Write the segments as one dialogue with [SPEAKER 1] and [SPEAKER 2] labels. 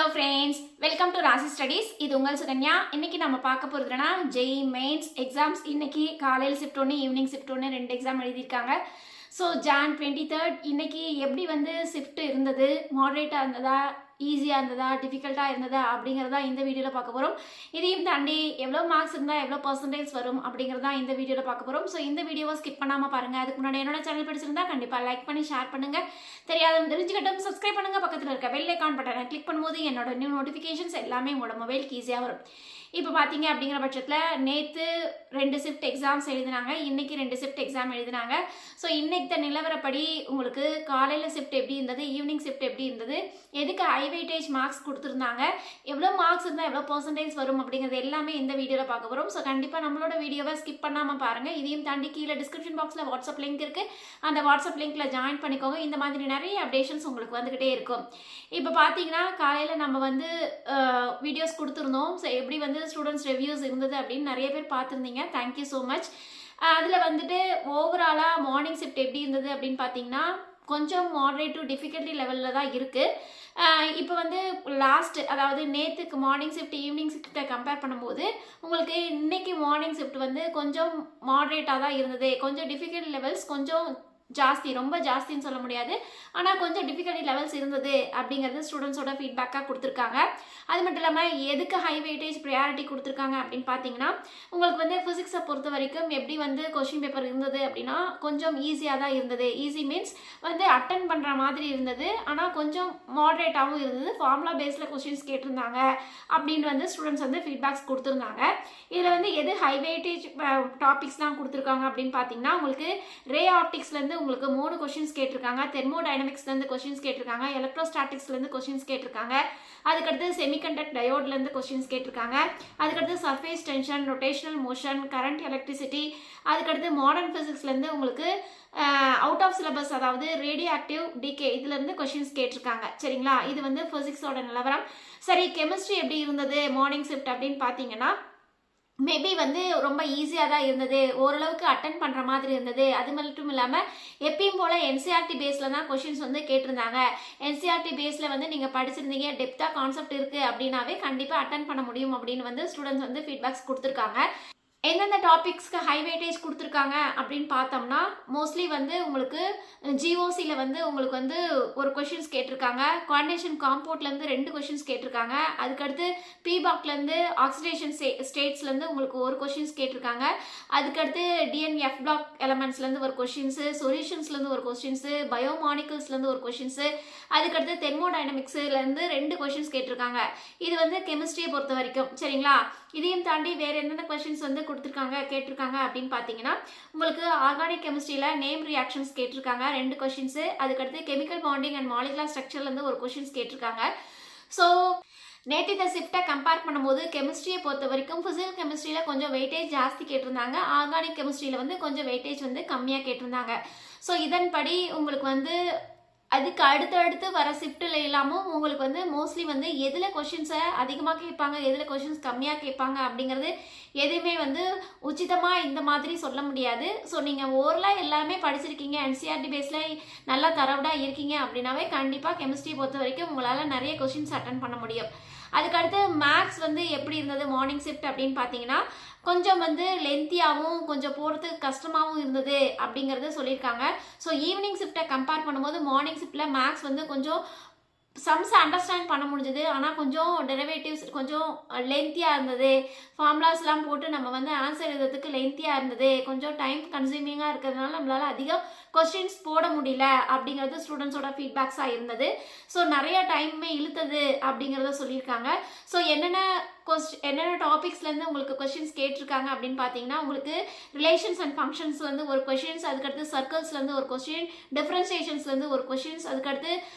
[SPEAKER 1] Hello friends, welcome to Rasi Studies. இது உங்கள் சுகன்யா. இன்னைக்கு நம்ம பார்க்க போறதுனா JEE Mains exams. இன்னைக்கு காலையில ஷிஃப்ட் 1 ஈவினிங் ஷிஃப்ட் 1 ரெண்டு எக்ஸாம் எழுதிருக்காங்க. ஸோ Jan 23rd இன்னைக்கு எப்படி ஷிஃப்ட் இருந்தது, மாடரேட்டா இருந்ததா, ஈஸியாக இருந்ததா, டிஃபிகல்ட்டாக இருந்ததா அப்படிங்கிறதா இந்த வீடியோவில் பார்க்க போகிறோம். இதையும் தாண்டி எவ்வளோ மார்க்ஸ் இருந்தால் எவ்வளோ பர்சன்டேஜ் வரும் அப்படிங்கிறதா இந்த வீடியோவில் பார்க்க போகிறோம். ஸோ இந்த வீடியோவை ஸ்கிப் பண்ணாமல் பாருங்கள். அதுக்கு முன்னாடி என்னோட சேனல் பிடிச்சிருந்தா கண்டிப்பாக லைக் பண்ணி ஷேர் பண்ணுங்கள். தெரியாத தெரிஞ்சுக்கிட்டும் சப்ஸ்கிரைப் பண்ணுங்கள். பக்கத்தில் இருக்க பெல் ஐகான் பட்டனை கிளிக் பண்ணும்போது என்னோட நியூ நோட்டிஃபிகேஷன்ஸ் எல்லாமே உங்களோட மொபைலுக்கு ஈஸியாக வரும். இப்போ பார்த்தீங்க அப்படிங்கிற பட்சத்தில் நேற்று 2 ஷிஃப்ட் எக்ஸாம்ஸ் எழுதினாங்க, இன்றைக்கி 2 ஷிஃப்ட் எக்ஸாம் எழுதினாங்க. ஸோ இன்றைக்கு நிலவரப்படி உங்களுக்கு காலையில் ஷிஃப்ட் எப்படி இருந்தது, ஈவினிங் ஷிஃப்ட் எப்படி இருந்தது, எதுக்கு ஹை வெயிட்டேஜ் மார்க்ஸ் கொடுத்துருந்தாங்க, எவ்வளோ மார்க்ஸ் இருந்தால் எவ்வளோ பர்சன்டேஜ் வரும் அப்படிங்கிறது எல்லாமே இந்த வீடியோவில் பார்க்க போகிறோம். ஸோ கண்டிப்பாக நம்மளோட வீடியோவை ஸ்கிப் பண்ணாமல் பாருங்கள். இதையும் தாண்டி கீழே டிஸ்கிரிப்ஷன் பாக்ஸில் வாட்ஸ்அப் லிங்க் இருக்குது, அந்த வாட்ஸ்அப் லிங்க்கில் ஜாயின் பண்ணிக்கோங்க. இந்த மாதிரி நிறைய அப்டேஷன்ஸ் உங்களுக்கு வந்துக்கிட்டே இருக்கும். இப்போ பார்த்தீங்கன்னா காலையில் நம்ம வீடியோஸ் கொடுத்துருந்தோம். ஸோ எப்படி ஸ்டூடெண்ட்ஸ் ரிவ்யூஸ் இருந்தது அப்படின்னு நிறைய பேர் பார்த்துருந்தீங்க. Thank you so much. அதில் ஓவராலாக மார்னிங் ஷிஃப்ட் எப்படி இருந்தது அப்படின்னு பார்த்தீங்கன்னா கொஞ்சம் மாடரேட் டு டிஃபிகல்ட்டி லெவலில் தான் இருக்குது. இப்போ லாஸ்ட் அதாவது நேற்றுக்கு மார்னிங் ஷிஃப்ட் ஈவினிங் ஷிஃப்ட்டை கம்பேர் பண்ணும்போது உங்களுக்கு இன்னைக்கு மார்னிங் ஷிஃப்ட் கொஞ்சம் மாடரேட்டாக தான் இருந்தது. கொஞ்சம் டிஃபிகல்ட் லெவல்ஸ் கொஞ்சம் ஜாஸ்தி, ரொம்ப ஜாஸ்தின்னு சொல்ல முடியாது, ஆனால் கொஞ்சம் டிஃபிகல்ட்டி லெவல்ஸ் இருந்தது அப்படிங்கிறது ஸ்டூடெண்ட்ஸோட ஃபீட்பேக்காக கொடுத்துருக்காங்க. அது மட்டும் இல்லாமல் எதுக்கு ஹை வெயிட்டேஜ் ப்ரையாரிட்டி கொடுத்துருக்காங்க அப்படின்னு பார்த்தீங்கன்னா உங்களுக்கு ஃபிசிக்ஸை பொறுத்த வரைக்கும் எப்படி கொஸ்டின் பேப்பர் இருந்தது அப்படின்னா கொஞ்சம் ஈஸியாக தான் இருந்தது. ஈஸி மீன்ஸ் அட்டன் பண்ணுற மாதிரி இருந்தது, ஆனால் கொஞ்சம் மாடரேட்டாகவும் இருந்தது. ஃபார்முலா பேஸில் கொஸ்டின்ஸ் கேட்டிருந்தாங்க அப்படின்னு ஸ்டூடெண்ட்ஸ் ஃபீட்பேக்ஸ் கொடுத்துருந்தாங்க. இதில் எது ஹை வெயிட்டேஜ் டாபிக்ஸ் தான் கொடுத்துருக்காங்க அப்படின்னு பார்த்தீங்கன்னா உங்களுக்கு ரே ஆப்டிக்ஸ்லேருந்து உங்களுக்கு 3 கொஸ்டின்ஸ் கேட்டிருக்காங்க, தெர்மோடைனமிக்ஸ்லேருந்து கொஸ்டின்ஸ் கேட்டிருக்காங்க, எலக்ட்ரோஸ்டாட்டிக்ஸ்லேருந்து கொஸ்டின்ஸ் கேட்டிருக்காங்க, அதுக்கடுத்து செமிகண்டக்டர் டயோட்லேருந்து கொஸ்டின்ஸ் கேட்டிருக்காங்க, அதுக்கடுத்து surface tension, rotational motion, current electricity, அதுக்கடுத்து மாடர்ன் ஃபிசிக்ஸ்லேருந்து உங்களுக்கு அவுட் ஆஃப் சிலபஸ் அதாவது ரேடியோ ஆக்டிவ் டிகே இதுலேருந்து கொஸ்டின்ஸ் கேட்டிருக்காங்க. சரிங்களா, இது ஃபிசிக்ஸோட நிலவரம். சரி, கெமிஸ்ட்ரி எப்படி இருந்தது மார்னிங் ஷிஃப்ட் அப்படின்னு பார்த்தீங்கன்னா மேபி ரொம்ப ஈஸியாக தான் இருந்தது, ஓரளவுக்கு அட்டன் பண்ணுற மாதிரி இருந்தது. அது மட்டும் இல்லாமல் எப்பயும் போல் என்சிஆர்டி பேஸில் தான் கொஷின்ஸ் கேட்டிருந்தாங்க. என்சிஆர்டி பேஸில் நீங்கள் படிச்சிருந்தீங்க, டெப்த்தாக கான்செப்ட் இருக்குது அப்படின்னாவே கண்டிப்பாக அட்டன் பண்ண முடியும் அப்படின்னு ஸ்டூடெண்ட்ஸ் ஃபீட்பேக்ஸ் கொடுத்துருக்காங்க. எந்தெந்த டாபிக்ஸ்க்கு ஹை வெயிட்டேஜ் கொடுத்துருக்காங்க அப்படின்னு பார்த்தோம்னா மோஸ்ட்லி உங்களுக்கு ஜிஓசியில் உங்களுக்கு ஒரு கொஷின்ஸ் கேட்டிருக்காங்க, கோஆர்டினேஷன் காம்பவுண்ட்லேருந்து 2 கொஷின்ஸ் கேட்டிருக்காங்க, அதுக்கடுத்து பிபாக்லேருந்து ஆக்சிடேஷன் ஸ்டேட்ஸ்லேருந்து உங்களுக்கு ஒரு கொஷின்ஸ் கேட்டிருக்காங்க, அதுக்கடுத்து டிஎன்எஃப் பிளாக் எலமெண்ட்ஸ்லேருந்து ஒரு கொஷின்ஸு, சொல்யூஷன்ஸ்லேருந்து ஒரு கொஷின்ஸு, பயோமானிக்கல்ஸ்லேருந்து ஒரு கொஷின்ஸு, அதுக்கடுத்து தெர்மோடைனமிக்ஸ்லேருந்து 2 கொஷின்ஸ் கேட்டிருக்காங்க. இது கெமிஸ்ட்ரியை பொறுத்த வரைக்கும். சரிங்களா, இதையும் தாண்டி வேறு என்னென்ன கொஷின்ஸ் கேட்டிருக்காங்க அப்படின்னு பார்த்தீங்கன்னா உங்களுக்கு ஆர்கானிக் கெமிஸ்ட்ரியில் நேம் ரியாக்ஷன்ஸ் கேட்டிருக்காங்க 2 கொஷின்ஸு, அதுக்கடுத்து கெமிக்கல் பாண்டிங் அண்ட் மாலிகுலர் ஸ்ட்ரக்சர்லேருந்து ஒரு கொஷின்ஸ் கேட்டிருக்காங்க. ஸோ நேற்று இந்த ஷிஃப்ட்டை கம்பேர் பண்ணும்போது கெமிஸ்ட்ரியை பொறுத்த வரைக்கும் ஃபிசிக்கல் கெமிஸ்ட்ரியில் கொஞ்சம் வெயிட்டேஜ் ஜாஸ்தி கேட்டிருந்தாங்க, ஆர்கானிக் கெமிஸ்ட்ரியில் கொஞ்சம் வெயிட்டேஜ் கம்மியாக கேட்டிருந்தாங்க. ஸோ இதன்படி உங்களுக்கு அதுக்கு அடுத்தடுத்து வர ஷிஃப்ட்டில் இல்லாமல் உங்களுக்கு மோஸ்ட்லி எதில் கொஷின்ஸை அதிகமாக கேட்பாங்க, எதில் கொஷின்ஸ் கம்மியாக கேட்பாங்க அப்படிங்கிறது எதுவுமே உச்சிதமாக இந்த மாதிரி சொல்ல முடியாது. ஸோ நீங்கள் ஓவரலாக எல்லாமே படிச்சிருக்கீங்க, என்சிஆர்டி பேஸில் நல்லா தரவுடாக இருக்கீங்க அப்படின்னாவே கண்டிப்பாக கெமிஸ்ட்ரி பொறுத்த வரைக்கும் உங்களால் நிறைய கொஷின்ஸ் அட்டன் பண்ண முடியும். அதுக்கடுத்து மேக்ஸ் எப்படி இருந்தது மார்னிங் ஷிஃப்ட் அப்படின்னு பார்த்தீங்கன்னா கொஞ்சம் லென்த்தியாகவும் கொஞ்சம் போகிறதுக்கு கஷ்டமாகவும் இருந்தது அப்படிங்கிறத சொல்லியிருக்காங்க. ஸோ ஈவினிங் ஷிஃப்ட்டை கம்பேர் பண்ணும்போது மார்னிங் ஷிஃப்ட்டில் மேக்ஸ் கொஞ்சம் சம்ஸ் அண்டர்ஸ்டாண்ட் பண்ண முடிஞ்சது, ஆனால் கொஞ்சம் டெரிவேட்டிவ்ஸ் கொஞ்சம் லென்த்தியாக இருந்தது, ஃபார்முலாஸ்லாம் போட்டு நம்ம ஆன்சர் எழுதுறதுக்கு லென்த்தியாக இருந்தது, கொஞ்சம் டைம் கன்சியூமிங்காக இருக்கிறதுனால நம்மளால் அதிகம் கொஸ்டின்ஸ் போட முடியல அப்படிங்கிறது ஸ்டூடெண்ட்ஸோட ஃபீட்பேக்ஸாக இருந்தது. ஸோ நிறைய டைமே இழுத்தது அப்படிங்கிறத சொல்லியிருக்காங்க. ஸோ என்னென்ன டாபிக்ஸ்லேருந்து உங்களுக்கு கொஸ்டின்ஸ் கேட்டிருக்காங்க அப்படின்னு பார்த்தீங்கன்னா உங்களுக்கு ரிலேஷன்ஸ் அண்ட் ஃபங்க்ஷன்ஸ் ஒரு கொஸ்டின்ஸ், அதுக்கடுத்து சர்க்கிள்ஸ்லேருந்து ஒரு கொஸ்டின், டிஃப்ரென்சியேஷன்ஸ்லேருந்து ஒரு கொஸ்டின்ஸ், அதுக்கடுத்து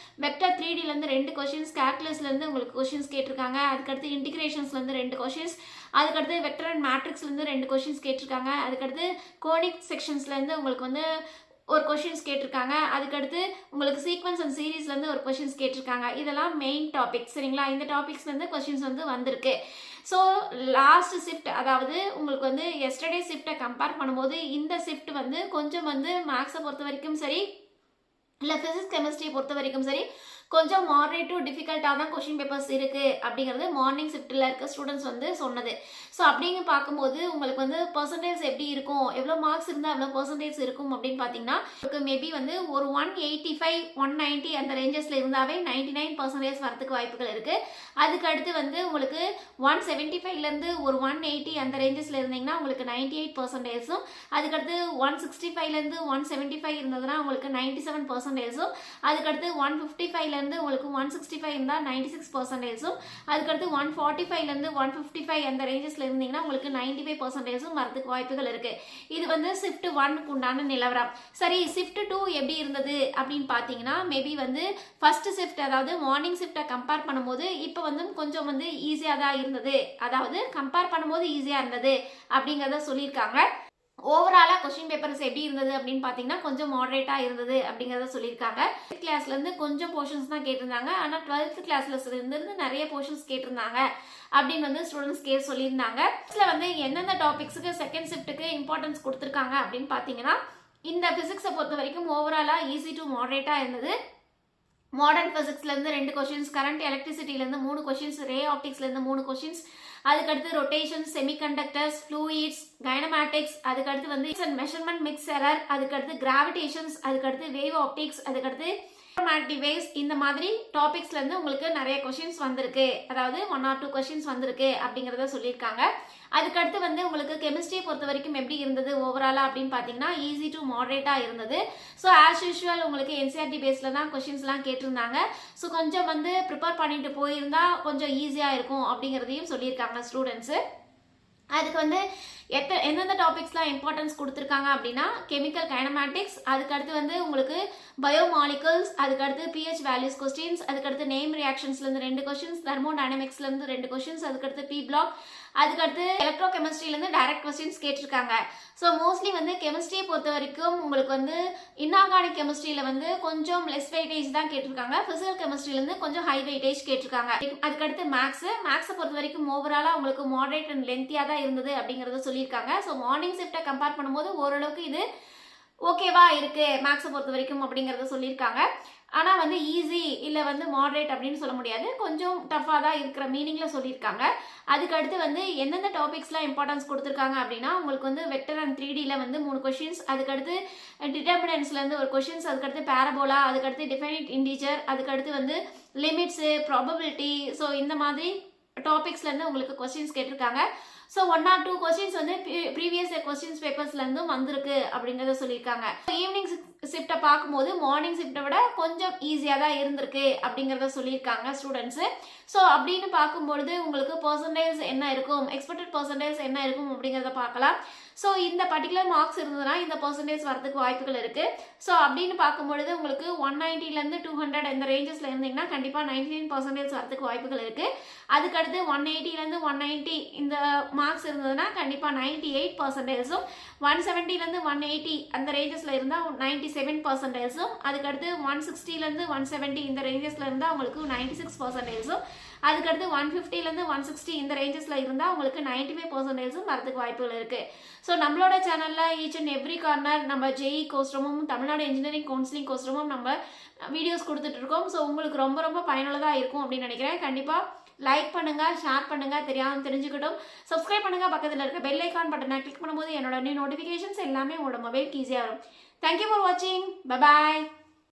[SPEAKER 1] வெக்டர் 3Dலேருந்து 2 கொஸ்டின்ஸ், கேல்குலஸ்லேருந்து உங்களுக்கு கொஸ்டின்ஸ் கேட்டிருக்காங்க, அதுக்கடுத்து இன்டிகிரேஷன்ஸ்லேருந்து 2 கொஸ்டின்ஸ், அதுக்கடுத்து வெக்டர் அண்ட் மேட்ரிக்ஸ்லேருந்து 2 கொஸ்டின்ஸ் கேட்டிருக்காங்க, அதுக்கடுத்து கோனிக் செக்ஷன்ஸ்லேருந்து உங்களுக்கு ஒரு கொஷின்ஸ் கேட்டிருக்காங்க, அதுக்கடுத்து உங்களுக்கு சீக்வன்ஸ் அண்ட் சீரீஸ்லேருந்து ஒரு கொஷின்ஸ் கேட்டிருக்காங்க. இதெல்லாம் மெயின் டாபிக்ஸ். சரிங்களா, இந்த டாபிக்ஸ்லேருந்து கொஷின்ஸ் வந்திருக்கு. ஸோ லாஸ்ட் ஷிஃப்ட் அதாவது உங்களுக்கு எஸ்டர்டே ஷிஃப்ட்டை கம்பேர் பண்ணும்போது இந்த ஷிஃப்ட் கொஞ்சம் மேக்ஸை பொறுத்த வரைக்கும் சரி இல்லை ஃபிசிக்ஸ் கெமிஸ்ட்ரியை பொறுத்த வரைக்கும் சரி கொஞ்சம் மாடரேட் டு டிஃபிகல்ட்டாக தான் கொஷின் பேப்பர்ஸ் இருக்குது அப்படிங்கிறது மார்னிங் ஷிஃப்ட்டில் இருக்க ஸ்டூடெண்ட்ஸ் வந்து சொன்னது. ஸோ அப்படிங்க பார்க்கும்போது உங்களுக்கு வந்து பர்சன்டேஜ் எப்படி இருக்கும், எவ்வளோ மார்க்ஸ் இருந்தால் எவ்வளோ பர்சன்டேஜ் இருக்கும் அப்படின்னு பார்த்தீங்கன்னா உங்களுக்கு மேபி வந்து ஒரு 185 190 அந்த ரேஞ்சஸில் இருந்தாவே 99% வரதுக்கு வாய்ப்புகள் இருக்குது. அதுக்கு அடுத்து வந்து உங்களுக்கு 175லேருந்து ஒரு 180 அந்த ரேஞ்சஸில் இருந்தீங்கன்னா உங்களுக்கு 98%, அதுக்கடுத்து 165லேருந்து 175 இருந்ததுன்னா உங்களுக்கு 97%, அதுக்கடுத்து 155லேருந்து உங்களுக்கு 165 இருந்தால் 96%, அதுக்கடுத்து 145லேருந்து 155 அந்த ரேஞ்சஸில் இருந்தீங்கன்னா உங்களுக்கு 95% வரதுக்கு வாய்ப்புகள் இருக்கு. இது வந்து ஷிஃப்ட் 1க்கு உண்டான நிலவரம். சரி, ஷிஃப்ட் 2 எப்படி இருந்தது அப்படின்னு பார்த்தீங்கன்னா மேபி வந்து ஃபர்ஸ்ட் ஷிஃப்ட் அதாவது மார்னிங் ஷிஃப்ட்டை கம்பேர் பண்ணும்போது இப்போ வந்து கொஞ்சம் வந்து ஈஸியாக தான் இருந்தது, அதாவது கம்பேர் பண்ணும்போது ஈஸியாக இருந்தது அப்படிங்கிறத சொல்லியிருக்காங்க. ஓவராலாக கொஸ்டின் பேப்பர்ஸ் எப்படி இருந்தது அப்படின்னு பார்த்தீங்கன்னா கொஞ்சம் மாடரேட்டாக இருந்தது அப்படிங்கிறத சொல்லியிருக்காங்க. 8th கிளாஸ்லேருந்து கொஞ்சம் போர்ஷன்ஸ் தான் கேட்டிருந்தாங்க, ஆனால் 12th கிளாஸில் இருந்து நிறைய போர்ஷன்ஸ் கேட்டிருந்தாங்க அப்படின்னு வந்து ஸ்டூடெண்ட்ஸ் சொல்லியிருந்தாங்க. இதில் வந்து எந்தெந்த டாபிக்ஸுக்கு செகண்ட் ஷிஃப்ட்டுக்கு இம்பார்ட்டன்ஸ் கொடுத்துருக்காங்க அப்படின்னு பார்த்தீங்கன்னா இந்த ஃபிசிக்ஸை பொறுத்த வரைக்கும் ஓவராலாக ஈஸி டு மாடரேட்டாக இருந்தது. மாடர்ன் ஃபிசிக்ஸ்லேருந்து 2 கொஷின்ஸ், கரண்ட் எலக்ட்ரிசிட்டிலேருந்து 3 கொஷின்ஸ், ரே ஆப்டிக்ஸ்லேருந்து 3 கொஷின்ஸ், அதுக்கடுத்து ரொட்டேஷன், செமிகண்டக்டர்ஸ், ஃப்ளூயிட்ஸ், கைனமேட்டிக்ஸ், அதுக்கடுத்து வந்து மெஷர்மெண்ட் மிக்ஸ் எரர், அதுக்கடுத்து கிராவிடேஷன்ஸ், அதுக்கடுத்து வேவ் ஆப்டிக்ஸ், அதுக்கடுத்து வேவ்ஸ், இந்த மாதிரி டாபிக்ஸ்லேருந்து உங்களுக்கு நிறைய கொஷின்ஸ் வந்திருக்கு, அதாவது 1 or 2 கொஷின்ஸ் வந்திருக்கு அப்படிங்கிறத சொல்லியிருக்காங்க. அதுக்கடுத்து வந்து உங்களுக்கு கெமிஸ்ட்ரியை பொறுத்த வரைக்கும் எப்படி இருந்தது ஓவராலாக அப்படின்னு பார்த்தீங்கன்னா ஈஸி டு மாடரேட்டாக இருந்தது. ஸோ ஆஸ் யூஷுவல் உங்களுக்கு என்சிஆர்டி பேஸில் தான் கொஷின்ஸ்லாம் கேட்டிருந்தாங்க. ஸோ கொஞ்சம் வந்து ப்ரிப்பேர் பண்ணிட்டு போயிருந்தா கொஞ்சம் ஈஸியாக இருக்கும் அப்படிங்கிறதையும் சொல்லியிருக்காங்க ஸ்டூடெண்ட்ஸு. அதுக்கு வந்து எந்தெந்த டாபிக்ஸ்லாம் இம்பார்ட்டன்ஸ் கொடுத்துருக்காங்க அப்படின்னா கெமிக்கல் கைனமேட்டிக்ஸ், அதுக்கடுத்து வந்து உங்களுக்கு பயோமாலிகல்ஸ், அதுக்கடுத்து பிஹெச் வேல்யூஸ் கொஸ்டின்ஸ், அதுக்கடுத்து நேம் ரியாக்ஷன்ஸ்லேருந்து 2 கொஸ்டின்ஸ், தெர்மோடைனமிக்ஸ்லேருந்து 2 கொஸ்டின்ஸ், அதுக்கடுத்து பி பிளாக், அதுக்கடுத்து எலக்ட்ரோ கெமிஸ்ட்ரியிலேருந்து டைரக்ட் கொஸ்டின்ஸ் கேட்டிருக்காங்க. ஸோ மோஸ்ட்லி வந்து கெமிஸ்ட்ரியை பொறுத்த வரைக்கும் உங்களுக்கு வந்து இன்ஆர்கானிக் கெமிஸ்ட்ரியில் வந்து கொஞ்சம் லெஸ் வெயிட்டேஜ் தான் கேட்டிருக்காங்க, ஃபிசிக்கல் கெமிஸ்ட்ரியிலேருந்து கொஞ்சம் ஹை வெயிட்டேஜ் கேட்டிருக்காங்க. அதுக்கடுத்து மேக்ஸை பொறுத்த வரைக்கும் ஓவராலாக உங்களுக்கு மாடரேட் அண்ட் லென்த்தியாக தான் இருந்தது அப்படிங்கிறத சொல்லியிருக்காங்க. ஸோ மார்னிங் ஷிஃப்ட்டை கம்பேர் பண்ணும்போது ஓரளவுக்கு இது ஓகேவா இருக்கு மேக்ஸை பொறுத்த வரைக்கும் அப்படிங்கிறத சொல்லியிருக்காங்க. ஆனால் வந்து ஈஸி இல்லை வந்து மாடரேட் அப்படின்னு சொல்ல முடியாது, கொஞ்சம் டஃப்பாக தான் இருக்கிற மீனிங்கில் சொல்லியிருக்காங்க. அதுக்கடுத்து வந்து எந்தெந்த டாபிக்ஸ்லாம் இம்பார்ட்டன்ஸ் கொடுத்துருக்காங்க அப்படின்னா உங்களுக்கு வந்து வெக்டர் அண்ட் 3Dயில் வந்து 3 கொஷின்ஸ், அதுக்கடுத்து டிட்டர்மினன்ஸ்லேருந்து ஒரு கொஷின்ஸ், அதுக்கடுத்து பேரபோலா, அதுக்கடுத்து டிஃபைனைட் இன்டிஜர், அதுக்கடுத்து வந்து லிமிட்ஸு, ப்ராபபிலிட்டி, ஸோ இந்த மாதிரி டாபிக்ஸ்லேருந்து உங்களுக்கு கொஸ்டின்ஸ் கேட்டிருக்காங்க. ஸோ 1 or 2 கொஸ்டின்ஸ் வந்து ப்ரீவியஸ் கொஸ்டின்ஸ் பேப்பர்ஸ்லேருந்தும் வந்திருக்கு அப்படிங்கிறத சொல்லியிருக்காங்க. ஈவினிங் ஷிஃப்ட்டை பார்க்கும்போது மார்னிங் ஷிஃப்ட்டை விட கொஞ்சம் ஈஸியாக தான் இருந்திருக்கு அப்படிங்கிறத சொல்லியிருக்காங்க ஸ்டூடெண்ட்ஸு. ஸோ அப்படின்னு பார்க்கும்பொழுது உங்களுக்கு பர்சன்டேஜ் என்ன இருக்கும், எக்ஸ்பெக்டட் பர்சன்டேஜ் என்ன இருக்கும் அப்படிங்கிறத பார்க்கலாம். ஸோ இந்த பர்டிகுலர் மார்க்ஸ் இருந்ததுன்னா இந்த பர்சன்டேஜ் வரதுக்கு வாய்ப்புகள் இருக்குது. ஸோ அப்படின்னு பார்க்கும்பொழுது உங்களுக்கு 190லேருந்து 200 இந்த ரேஞ்சஸில் இருந்தீங்கன்னா கண்டிப்பாக 99% வரதுக்கு வாய்ப்புகள் இருக்குது. அதுக்கடுத்து 180லேருந்து 190 இந்த மார்க்ஸ் இருந்ததுன்னா கண்டிப்பாக 98%, 170லேருந்து 180 அந்த ரேஞ்சஸில் இருந்தால் 97%, அதுக்கடுத்து 160லேருந்து 170 இந்த ரேஞ்சஸில் இருந்தால் உங்களுக்கு 96%, அதுக்கடுத்து 150லேருந்து 160 இந்த ரேஞ்சஸில் இருந்தால் உங்களுக்கு 95% வரதுக்கு வாய்ப்புகள் இருக்குது. ஸோ நம்மளோட சேனலில் ஈச் அண்ட் எவ்ரி கார்னர் நம்ம ஜேஇ கோர்ஸ்ரூமும் தமிழ்நாடு இன்ஜினியரிங் கவுன்சிலிங் கோர்ஸ்ரூமும் நம்ம வீடியோஸ் கொடுத்துட்ருக்கோம். ஸோ உங்களுக்கு ரொம்ப ரொம்ப பயனுள்ளதாக இருக்கும் அப்படின்னு நினைக்கிறேன். கண்டிப்பாக லைக் பண்ணுங்கள், ஷேர் பண்ணுங்கள், தெரிஞ்சுக்கிட்டும் சப்ஸ்கிரைப் பண்ணுங்கள். பக்கத்தில் இருக்க பெல் ஐக்கான் பட்டனை கிளிக் பண்ணும்போது என்னோட நோட்டிஃபிகேஷன்ஸ் எல்லாமே உங்களோட மொபைலுக்கு ஈஸியாக வரும். தேங்க்யூ ஃபார் வாட்சிங். Bye bye.